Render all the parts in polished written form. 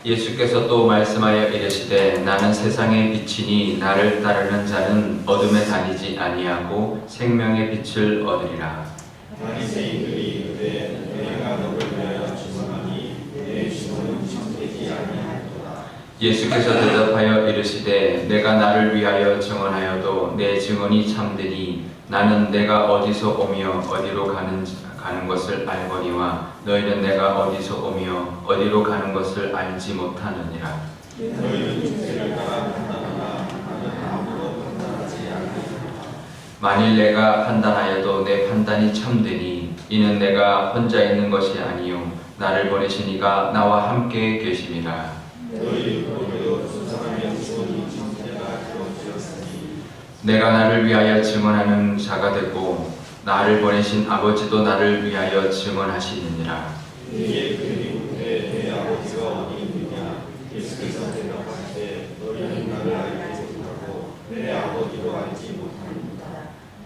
예수께서 또 말씀하여 이르시되 나는 세상의 빛이니 나를 따르는 자는 어둠에 다니지 아니하고 생명의 빛을 얻으리라. 바리새인들이 이르되 내가 너를 위하여 증언하니 내 증언은 참되지 아니하도다. 예수께서 대답하여 이르시되 내가 나를 위하여 증언하여도 내 증언이 참되니 나는 내가 어디서 오며 어디로 가는 것을 알거니와 너희는 내가 어디서 오며 어디로 가는 것을 알지 못하느니라. 너희는 주체를 따라 판단하나 나는 아무도 판단하지 않으리라. 만일 내가 판단하여도 내 판단이 참되니 이는 내가 혼자 있는 것이 아니요 나를 보내신 이가 나와 함께 계심이라. 너희 보고도 두 사람의 증언이 참되라 그러하였으니 내가 나를 위하여 증언하는 자가 되고 나를 보내신 아버지도 나를 위하여 증언하시느니라. 이에 그들이 묻되 내 아버지가 어디 있느냐. 예수께서 대답하시되 너희는 나를 알지 못하고 내 아버지도 알지 못합니다.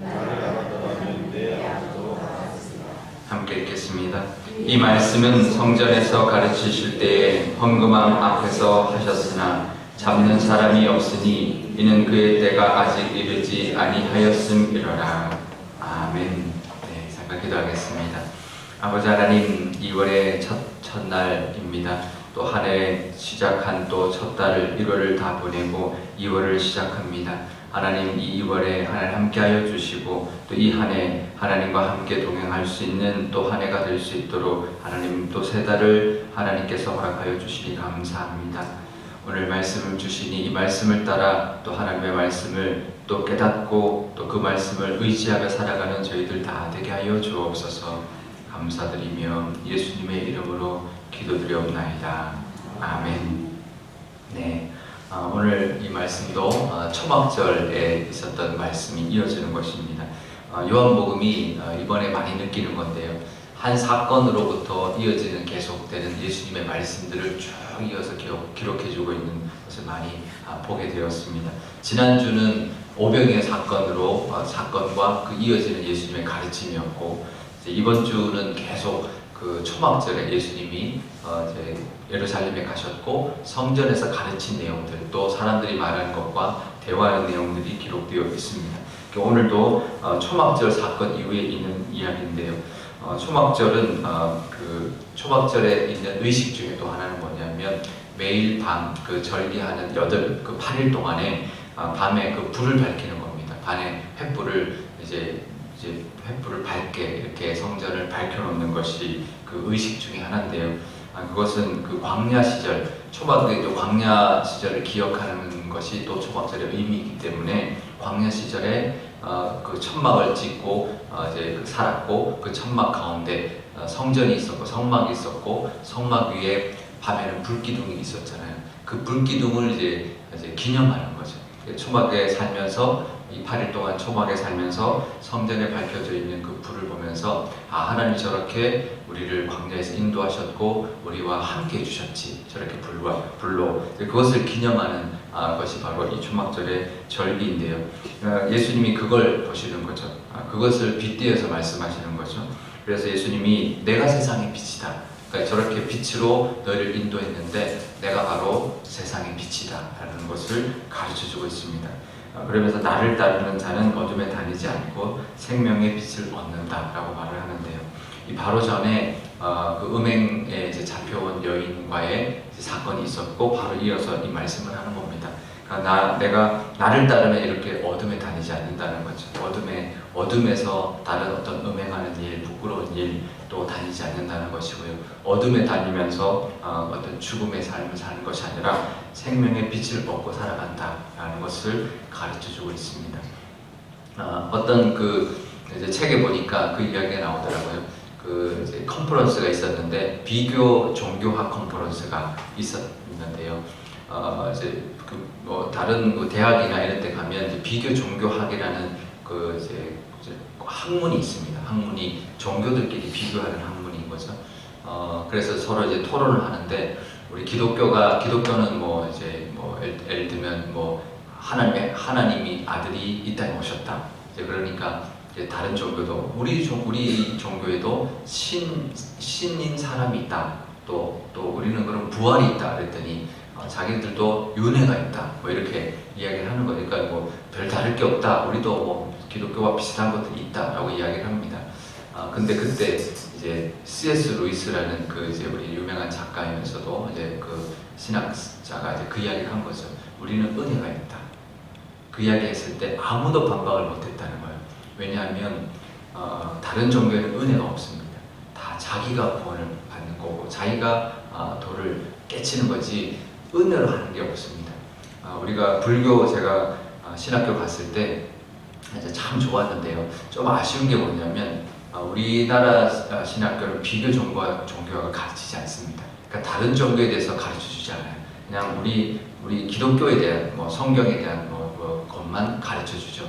나를 알았더라면 내 아버지도 알았으리라. 함께 읽겠습니다. 이 말씀은 성전에서 가르치실 때에 헌금함 앞에서 하셨으나 잡는 사람이 없으니 이는 그의 때가 아직 이르지 아니하였음이로라. 아멘. 네, 잠깐 기도하겠습니다. 아버지 하나님, 2월의 첫날입니다. 또 한 해 시작한 또 첫 달을 1월을 다 보내고 2월을 시작합니다. 하나님, 이 2월에 하나님 함께하여 주시고 또 이 한 해 하나님과 함께 동행할 수 있는 또 한 해가 될 수 있도록 하나님 또 세 달을 하나님께서 허락하여 주시니 감사합니다. 오늘 말씀을 주시니 이 말씀을 따라 또 하나님의 말씀을 또 깨닫고 또 그 말씀을 의지하며 살아가는 저희들 다 되게 하여 주옵소서. 감사드리며 예수님의 이름으로 기도드리옵나이다. 아멘. 네, 오늘 이 말씀도 초막절에 있었던 말씀이 이어지는 것입니다. 요한복음이 이번에 많이 느끼는 건데요. 한 사건으로부터 이어지는 계속되는 예수님의 말씀들을 쭉 이어서 기록해주고 있는 것을 많이 보게 되었습니다. 지난주는 오병이의 사건과 그 이어지는 예수님의 가르침이었고, 이번 주는 계속 그 초막절에 예수님이 이제 예루살렘에 가셨고 성전에서 가르친 내용들, 또 사람들이 말하는 것과 대화하는 내용들이 기록되어 있습니다. 오늘도 초막절 사건 이후에 있는 이야기인데요. 초막절은 그 초막절에 있는 의식 중에 또 하나는 뭐냐면 매일 밤 그 절기하는 8일 동안에 밤에 그 불을 밝히는 겁니다. 밤에 횃불을 이제 횃불을 밝게 이렇게 성전을 밝혀놓는 것이 그 의식 중에 하나인데요. 그것은 그 광야 시절, 초막의 광야 시절을 기억하는 것이 또 초막절의 의미이기 때문에 광야 시절에 그 천막을 짓고 이제 살았고 그 천막 가운데 성전이 있었고 성막이 있었고 성막 위에 밤에는 불기둥이 있었잖아요. 그 불기둥을 이제 기념하는 거죠. 초막에 살면서 이 8일 동안 초막에 살면서 성전에 밝혀져 있는 그 불을 보면서 하나님이 저렇게 우리를 광야에서 인도하셨고 우리와 함께 해주셨지, 저렇게 불로 그것을 기념하는 것이 바로 이 초막절의 절기인데요. 예수님이 그걸 보시는 거죠. 그것을 빗대어서 말씀하시는 거죠. 그래서 예수님이 내가 세상의 빛이다, 그러니까 저렇게 빛으로 너희를 인도했는데 내가 바로 세상의 빛이다 라는 것을 가르쳐주고 있습니다. 그러면서 나를 따르는 자는 어둠에 다니지 않고 생명의 빛을 얻는다 라고 말을 하는데요. 이 바로 전에 그 음행에 이제 잡혀온 여인과의 사건이 있었고 바로 이어서 이 말씀을 하는 겁니다. 그러니까 내가 나를 따르면 이렇게 어둠에 다니지 않는다는 거죠. 어둠에서 다른 어떤 음행하는 일, 부끄러운 일 또 다니지 않는다는 것이고요. 어둠에 다니면서 어떤 죽음의 삶을 사는 것이 아니라 생명의 빛을 얻고 살아간다라는 것을 가르쳐주고 있습니다. 어떤 그 이제 책에 보니까 그 이야기가 나오더라고요. 그 이제 컨퍼런스가 있었는데 비교 종교학 컨퍼런스가 있었는데요. 이제 뭐 다른 뭐 대학이나 이런 데 가면 이제 비교 종교학이라는 그 이제 학문이 있습니다. 학문이 종교들끼리 비교하는 학문인 거죠. 그래서 서로 이제 토론을 하는데 우리 기독교는 뭐 이제 뭐 예를 들면 뭐 하나님이 아들이 이 땅에 오셨다. 이제 그러니까 이제 다른 종교도 우리 종교에도 신인 사람이 있다. 또 우리는 그런 부활이 있다 그랬더니 자기들도 윤회가 있다. 뭐 이렇게 이야기를 하는 거니까 뭐 별 다를 게 없다. 우리도 뭐 기독교와 비슷한 것들이 있다라고 이야기를 합니다. 근데 그때 이제 C.S. 루이스라는 그 이제 우리 유명한 작가이면서도 이제 그 신학자가 이제 그 이야기를 한 거죠. 우리는 은혜가 있다. 그 이야기 했을 때 아무도 반박을 못했다는 거예요. 왜냐하면 다른 종교에는 은혜가 없습니다. 다 자기가 구원을 받는 거고 자기가 도를 깨치는 거지 은혜로 하는 게 없습니다. 우리가 불교 제가 신학교 갔을 때 이제 참 좋았는데요. 좀 아쉬운 게 뭐냐면 우리나라 신학교는 비교 종교가 가르치지 않습니다. 그러니까 다른 종교에 대해서 가르쳐주지 않아요. 그냥 우리 기독교에 대한 뭐 성경에 대한 뭐 것만 가르쳐주죠.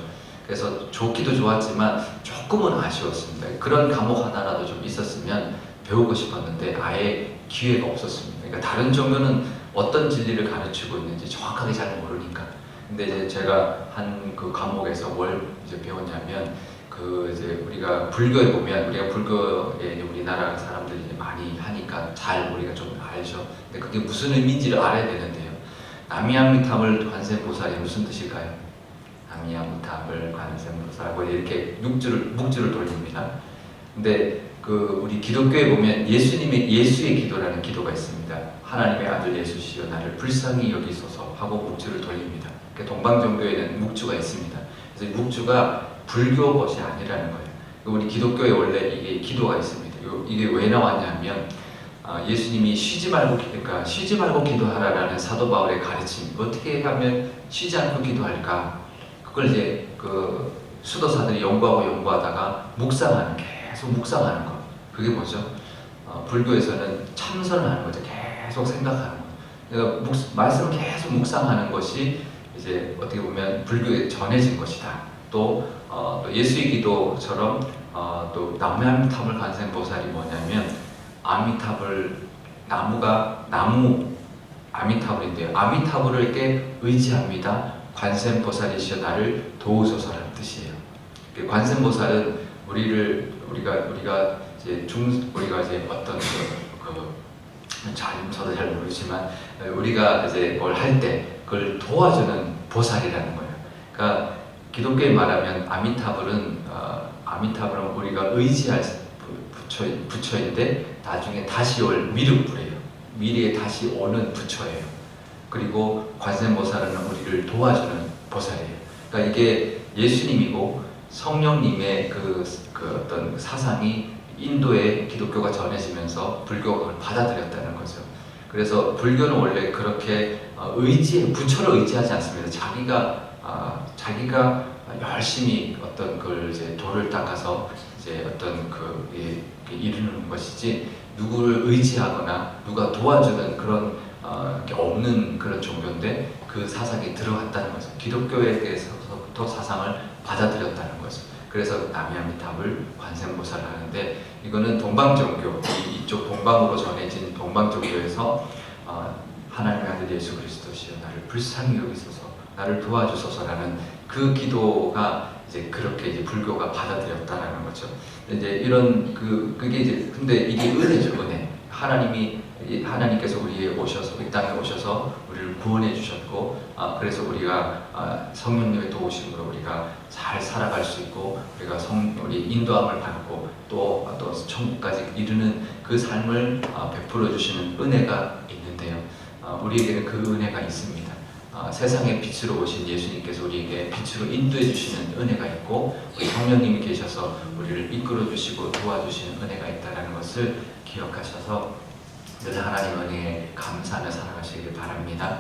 그래서 좋기도 좋았지만 조금은 아쉬웠습니다. 그런 과목 하나라도 좀 있었으면 배우고 싶었는데 아예 기회가 없었습니다. 그러니까 다른 종교는 어떤 진리를 가르치고 있는지 정확하게 잘 모르니까. 근데 이제 제가 한 그 과목에서 뭘 이제 배웠냐면 그 이제 우리가 불교에 보면 우리가 불교에 우리나라 사람들이 이제 많이 하니까 잘 우리가 좀 알죠. 근데 그게 무슨 의미인지를 알아야 되는데요. 아미아미타불 관세음보살이 무슨 뜻일까요? 아미아미타불 관세음보살하고 이렇게 묵주를 돌립니다. 근데 그 우리 기독교에 보면 예수의 기도라는 기도가 있습니다. 하나님의 아들 예수시여 나를 불쌍히 여기소서 하고 묵주를 돌립니다. 동방종교에는 묵주가 있습니다. 그래서 묵주가 불교 것이 아니라는 거예요. 우리 기독교에 원래 이게 기도가 있습니다. 이게 왜 나왔냐면 예수님이 쉬지 말고 기도하라라는 사도 바울의 가르침. 어떻게 하면 쉬지 않고 기도할까? 그걸 이제 그 수도사들이 연구하다가 계속 묵상하는 거. 그게 뭐죠? 불교에서는 참선을 하는 거죠. 계속 생각하는 거. 그러니까 말씀을 계속 묵상하는 것이 이제 어떻게 보면 불교에 전해진 것이다. 또 예수의 기도처럼 또 나무 관세음보살이 뭐냐면 나무 아미타불인데요. 아미타불을 이렇게 의지합니다. 관세음보살이시여 나를 도우소서라는 뜻이에요. 관세음보살은 우리가 이제 어떤 저도 잘 모르지만 우리가 이제 뭘 할 때 그걸 도와주는 보살이라는 거예요. 그러니까 기독교에 말하면 아미타불은 우리가 의지할 부처인데 나중에 다시 올 미륵불이에요. 미래에 다시 오는 부처예요. 그리고 관세음보살은 우리를 도와주는 보살이에요. 그러니까 이게 예수님이고 성령님의 그 어떤 사상이 인도에 기독교가 전해지면서 불교가 그걸 받아들였다는 거죠. 그래서 불교는 원래 그렇게 부처를 의지하지 않습니다. 자기가 열심히 어떤 걸 이제 도를 닦아서 이제 어떤 이루는 것이지 누구를 의지하거나 누가 도와주는 그런 게 없는 그런 종교인데 그 사상이 들어갔다는 거죠. 기독교에 대해서부터 사상을 받아들였다는 거죠. 그래서 나미아미타불 관세음보살을 하는데 이거는 동방종교, 이쪽 동방으로 전해진 동방종교에서 하나님의 아들 예수 그리스도시여 나를 불쌍히 여기소서 나를 도와주소서라는 그 기도가 이제 그렇게 이제 불교가 받아들였다라는 거죠. 이제 이런 그게 이제 근데 이게 은혜죠, 은혜. 하나님께서 우리에 오셔서 이 땅에 오셔서 우리를 구원해 주셨고 그래서 우리가 성령님의 도우심으로 우리가 잘 살아갈 수 있고 우리 인도함을 받고 또 천국까지 이르는 그 삶을 베풀어 주시는 은혜가 있는데요. 우리에게는 그 은혜가 있습니다. 세상의 빛으로 오신 예수님께서 우리에게 빛으로 인도해 주시는 은혜가 있고 우리 성령님이 계셔서 우리를 이끌어 주시고 도와주시는 은혜가 있다는 것을 기억하셔서 늘 하나님 은혜에 감사하며 살아가시길 바랍니다.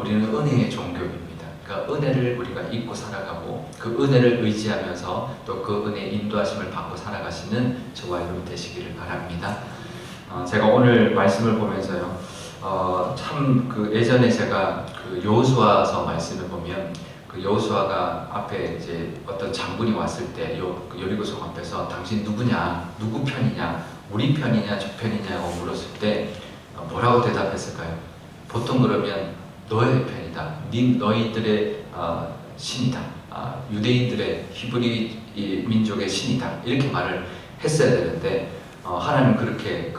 우리는 은혜의 종교입니다. 그러니까 은혜를 우리가 잊고 살아가고 그 은혜를 의지하면서 또 그 은혜의 인도하심을 받고 살아가시는 저와 여러분 되시기를 바랍니다. 제가 오늘 말씀을 보면서요, 참 예전에 제가 여호수아서 말씀을 보면 여호수아가 앞에 이제 어떤 장군이 왔을 때 여리고성 앞에서 당신 누구냐, 누구 편이냐, 우리 편이냐, 저 편이냐고 물었을 때 뭐라고 대답했을까요? 보통 그러면 너의 편이다, 너희들의 신이다, 유대인들의 히브리 민족의 신이다 이렇게 말을 했어야 되는데 하나님 그렇게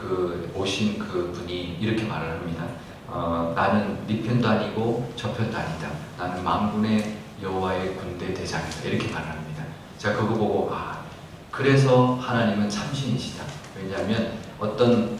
오신 그 분이 이렇게 말을 합니다. 나는 네 편도 아니고 저 편도 아니다. 나는 만군의 여호와의 군대 대장이다. 이렇게 말합니다. 제가 그거 보고 그래서 하나님은 참신이시다. 왜냐하면 어떤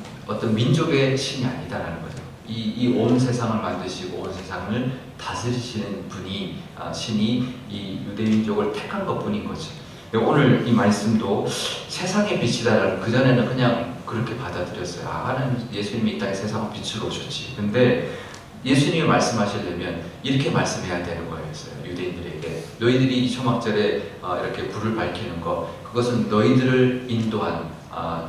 민족의 신이 아니다라는 거죠. 이 온 세상을 만드시고 온 세상을 다스리시는 분이 신이 이 유대민족을 택한 것뿐인 거죠. 오늘 이 말씀도 세상의 빛이다라는, 그전에는 그냥 그렇게 받아들였어요. 하나님, 예수님이 이 땅에 세상을 빛으로 오셨지. 근데 예수님이 말씀하시려면 이렇게 말씀해야 되는 거였어요. 유대인들에게 너희들이 이 초막절에 이렇게 불을 밝히는 거, 그것은 너희들을 인도한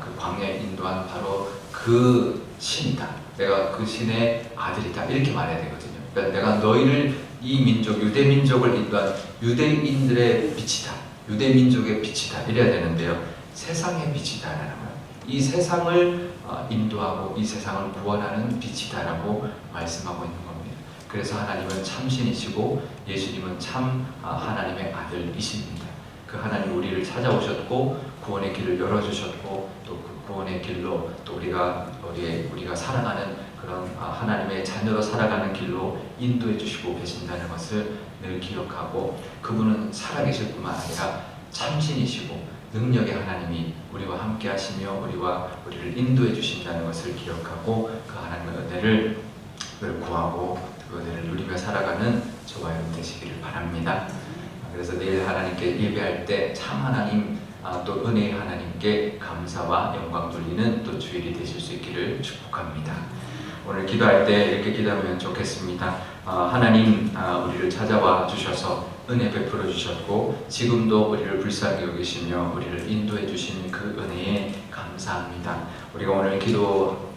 그 광야에 인도한 바로 그 신이다. 내가 그 신의 아들이다. 이렇게 말해야 되거든요. 그러니까 내가 너희를, 이 민족, 유대민족을 인도한 유대인들의 빛이다. 유대민족의 빛이다. 이래야 되는데요. 세상의 빛이다라는 거예요. 이 세상을 인도하고 이 세상을 구원하는 빛이다라고 말씀하고 있는 겁니다. 그래서 하나님은 참신이시고 예수님은 참 하나님의 아들이십니다. 그 하나님 우리를 찾아오셨고 구원의 길을 열어주셨고 또 그 구원의 길로 또 우리가 살아가는 그런 하나님의 자녀로 살아가는 길로 인도해 주시고 계신다는 것을 늘 기억하고, 그분은 살아계실 뿐만 아니라 참신이시고 능력의 하나님이 우리와 함께 하시며 우리를 인도해 주신다는 것을 기억하고 그 하나님의 은혜를 늘 구하고 그 은혜를 누리며 살아가는 저와 여러분 되시기를 바랍니다. 그래서 내일 하나님께 예배할 때 참 하나님, 또 은혜의 하나님께 감사와 영광 돌리는 또 주일이 되실 수 있기를 축복합니다. 오늘 기도할 때 이렇게 기도하면 좋겠습니다. 하나님, 우리를 찾아와 주셔서 은혜 베풀어 주셨고 지금도 우리를 불쌍히 여기시며 우리를 인도해 주신 그 은혜에 감사합니다. 우리가 오늘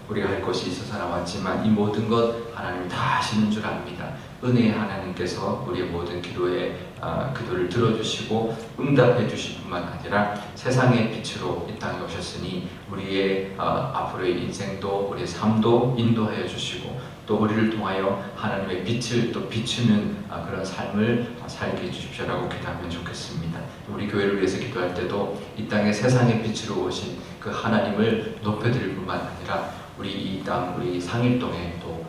우리가 할 것이 있어서 나왔지만 이 모든 것 하나님이 다 아시는 줄 압니다. 은혜의 하나님께서 우리의 모든 기도를 들어주시고 응답해 주실 뿐만 아니라 세상의 빛으로 이 땅에 오셨으니 우리의 앞으로의 인생도 우리의 삶도 인도하여 주시고 또 우리를 통하여 하나님의 빛을 또 비추는 그런 삶을 살게 해주십시오라고 기도하면 좋겠습니다. 우리 교회를 위해서 기도할 때도 이 땅에 세상의 빛으로 오신 그 하나님을 높여드릴 뿐만 아니라 우리 이 땅, 우리 상일동에 또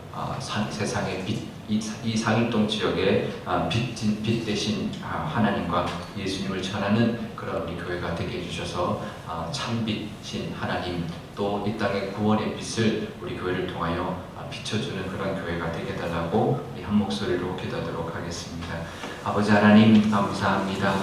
세상의 빛, 이 상일동 지역에 빛 대신 하나님과 예수님을 전하는 그런 우리 교회가 되게 해주셔서 참빛인 하나님, 또 이 땅의 구원의 빛을 우리 교회를 통하여 비춰주는 그런 교회가 되게 해달라고 우리 한 목소리로 기도하도록 하겠습니다. 아버지 하나님, 감사합니다.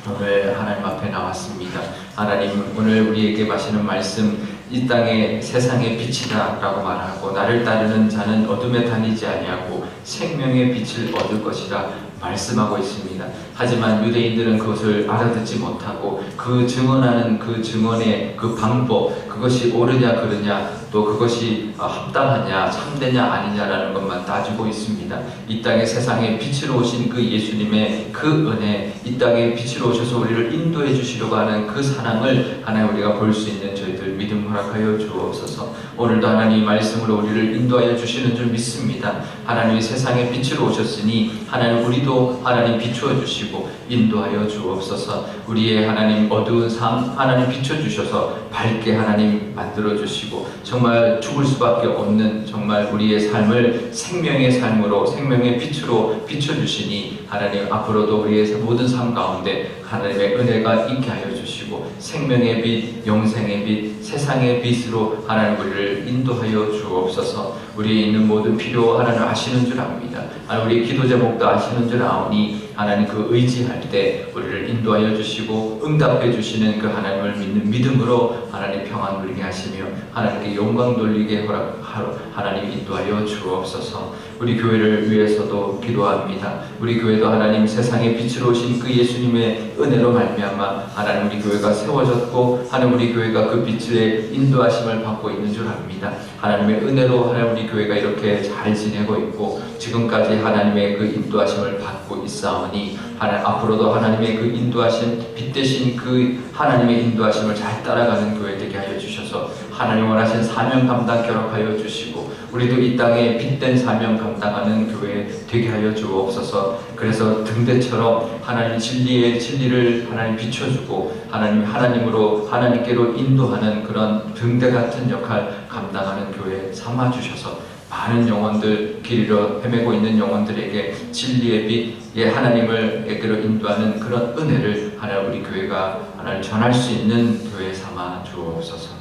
오늘 하나님 앞에 나왔습니다. 하나님, 오늘 우리에게 마시는 말씀, 이 땅의 세상의 빛이다 라고 말하고 나를 따르는 자는 어둠에 다니지 아니하고 생명의 빛을 얻을 것이라 말씀하고 있습니다. 하지만 유대인들은 그것을 알아듣지 못하고 그 증언하는 그 증언의 그 방법, 그것이 옳으냐 그르냐 또 그것이 합당하냐 참되냐 아니냐라는 것만 따지고 있습니다. 이 땅에 세상에 빛으로 오신 그 예수님의 그 은혜, 이 땅에 빛으로 오셔서 우리를 인도해 주시려고 하는 그 사랑을 하나님 우리가 볼 수 있는 저희들 믿음 허락하여 주옵소서. 오늘도 하나님 말씀으로 우리를 인도하여 주시는 줄 믿습니다. 하나님이 세상에 빛으로 오셨으니 하나님 우리도 하나님 비추어 주시고 인도하여 주옵소서. 우리의 하나님 어두운 삶 하나님 비춰 주셔서 밝게 하나님 만들어 주시고 정말 죽을 수밖에 없는 정말 우리의 삶을 생명의 삶으로 생명의 빛으로 비춰 주시니 하나님 앞으로도 우리의 모든 삶 가운데 하나님의 은혜가 있게 하여 주시고 생명의 빛, 영생의 빛, 세상의 빛으로 하나님 우리를 인도하여 주옵소서. 우리에 있는 모든 필요 하나님 아시는 줄 압니다. 하나님 우리 기도 제목도 아시는 줄 아오니 하나님 그 의지할 때 우리를 인도하여 주시고 응답해 주시는 그 하나님을 믿는 믿음으로 하나님 평안 누리게 하시며 하나님께 영광 돌리게 허락하러 하나님 인도하여 주옵소서. 우리 교회를 위해서도 기도합니다. 우리 교회도 하나님 세상에 빛으로 오신 그 예수님의 은혜로 말미암아 하나님 우리 교회가 세워졌고 하나님 우리 교회가 그 빛의 인도하심을 받고 있는 줄 압니다. 하나님의 은혜로 하나님 우리 교회가 이렇게 잘 지내고 있고 지금까지 하나님의 그 인도하심을 받고 있사오니 하나님 앞으로도 하나님의 그 인도하신 빛 대신 그 하나님의 인도하심을 잘 따라가는 교회 되게 하여 주셔서 하나님 원하신 사명 감당 결합하여 주시고 우리도 이 땅에 빛된 사명 감당하는 교회 되게 하여 주옵소서. 그래서 등대처럼 하나님 진리를 하나님 비춰주고 하나님으로 하나님께로 인도하는 그런 등대 같은 역할 감당하는 교회 삼아 주셔서 많은 영혼들, 길 잃어 헤매고 있는 영혼들에게 진리의 빛, 하나님을에게로 인도하는 그런 은혜를 하나님 우리 교회가 하나님 전할 수 있는 교회 삼아 주옵소서.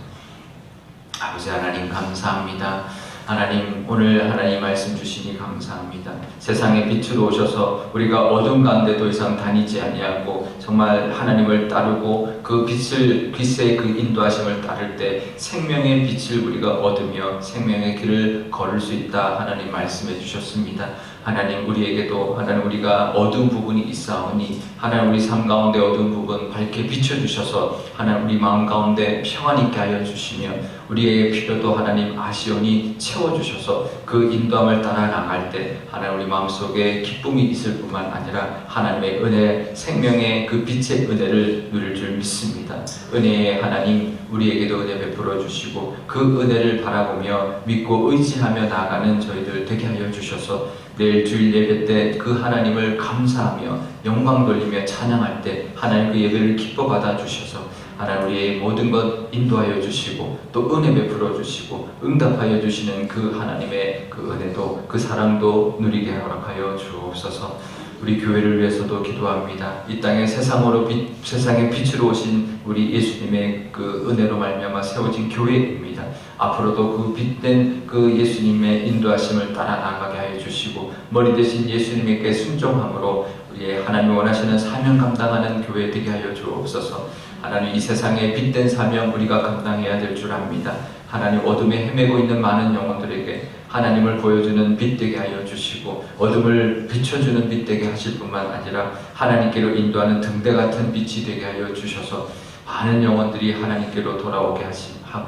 아버지 하나님 감사합니다. 하나님 오늘 하나님 말씀 주시니 감사합니다. 세상에 빛으로 오셔서 우리가 어둠 가운데 더 이상 다니지 아니하고 정말 하나님을 따르고 그 빛의 그 인도하심을 따를 때 생명의 빛을 우리가 얻으며 생명의 길을 걸을 수 있다 하나님 말씀해 주셨습니다. 하나님 우리에게도 하나님 우리가 어두운 부분이 있사오니 하나님 우리 삶 가운데 어두운 부분 밝게 비춰주셔서 하나님 우리 마음 가운데 평안 있게 하여 주시며 우리의 필요도 하나님 아시오니 채워주셔서 그 인도함을 따라 나갈 때 하나님 우리 마음속에 기쁨이 있을 뿐만 아니라 하나님의 은혜, 생명의 그 빛의 은혜를 누릴 줄 믿습니다. 은혜의 하나님 우리에게도 은혜 베풀어 주시고 그 은혜를 바라보며 믿고 의지하며 나아가는 저희들 되게 하여 주셔서 내일 주일 예배 때 그 하나님을 감사하며 영광 돌리며 찬양할 때 하나님 그 예배를 기뻐 받아 주셔서 하나님 우리의 모든 것 인도하여 주시고 또 은혜 베풀어 주시고 응답하여 주시는 그 하나님의 그 은혜도 그 사랑도 누리게 허락하여 주옵소서. 우리 교회를 위해서도 기도합니다. 이 땅에 세상의 빛으로 오신 우리 예수님의 그 은혜로 말미암아 세워진 교회입니다. 앞으로도 그 빛된 그 예수님의 인도하심을 따라 나아가게 하여 주시고 머리 대신 예수님에게 순종함으로 우리의 하나님이 원하시는 사명 감당하는 교회 되게 하여 주옵소서. 하나님 이 세상에 빛된 사명 우리가 감당해야 될 줄 압니다. 하나님 어둠에 헤매고 있는 많은 영혼들에게 하나님을 보여주는 빛 되게 하여 주시고 어둠을 비춰주는 빛 되게 하실 뿐만 아니라 하나님께로 인도하는 등대 같은 빛이 되게 하여 주셔서 많은 영혼들이 하나님께로 돌아오게 하며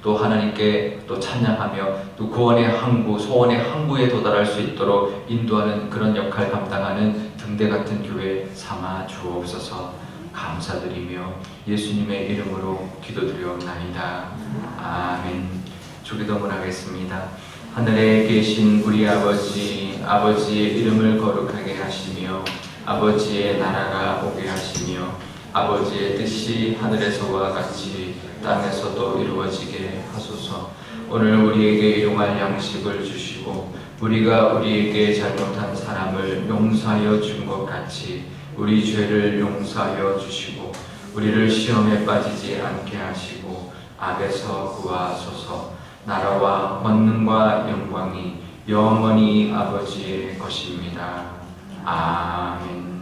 또 하나님께 또 찬양하며 또 구원의 항구, 소원의 항구에 도달할 수 있도록 인도하는 그런 역할 감당하는 등대 같은 교회 삼아 주옵소서. 감사드리며 예수님의 이름으로 기도드리옵나이다. 아멘. 주기도문 하겠습니다. 하늘에 계신 우리 아버지, 아버지의 이름을 거룩하게 하시며 아버지의 나라가 오게 하시며 아버지의 뜻이 하늘에서와 같이 땅에서도 이루어지게 하소서. 오늘 우리에게 일용할 양식을 주시고 우리가 우리에게 잘못한 사람을 용서하여 준 것 같이 우리 죄를 용서하여 주시고 우리를 시험에 빠지지 않게 하시고 악에서 구하소서. 나라와 권능과 영광이 영원히 아버지의 것입니다. 아멘.